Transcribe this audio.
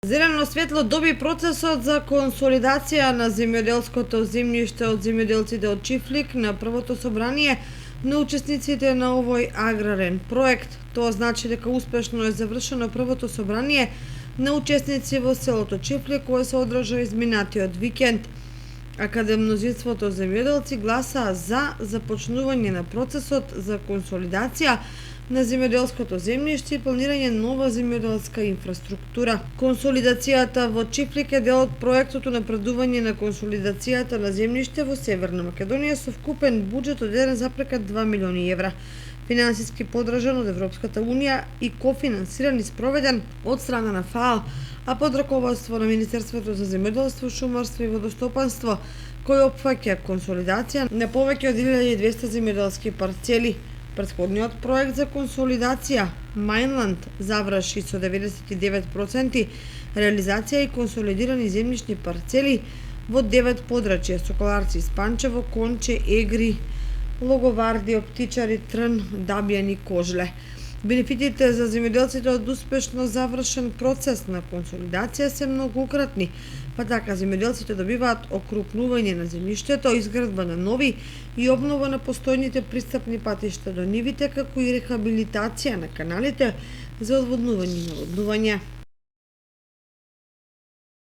Зелено светло доби процесот за консолидација на земјоделското земјиште од земјоделците од Чифлик на првото собрание на учесниците на овој аграрен проект. Тоа значи дека успешно е завршено првото собрание на учесници во селото Чифлик, кое се одржа изминатиот викенд, а каде мнозинството земјоделци гласаа за започнување на процесот за консолидација на земјоделското земјиште и планирање нова земјоделска инфраструктура. Консолидацијата во Чифлик е дел од проектот напредување на консолидацијата на земјиште во Северна Македонија со вкупен буџет од 1,2 милиони евра, финансиски подржан од Европската унија и кофинансиран и спроведен од страна на ФАО, а под раководство на Министерството за земјоделство, шумарство и водостопанство, кој опфаќа консолидација на повеќе од 1200 земјоделски парцели. Претходниот проект за консолидација Мајнланд заврши со 99% реализација и консолидирани земјишни парцели во 9 подрачја: Соколарци, Спанчево, Конче, Егри, Логоварди, Оптичари, Трн, Дабјан и Кожле. Бенефитите за земјоделците од успешно завршен процес на консолидација се многократни, па така земјоделците добиваат окрупнување на земјиштето, изградба на нови и обнова на постојните пристапни патишта до нивите, како и рехабилитација на каналите за одводнување и наводнување.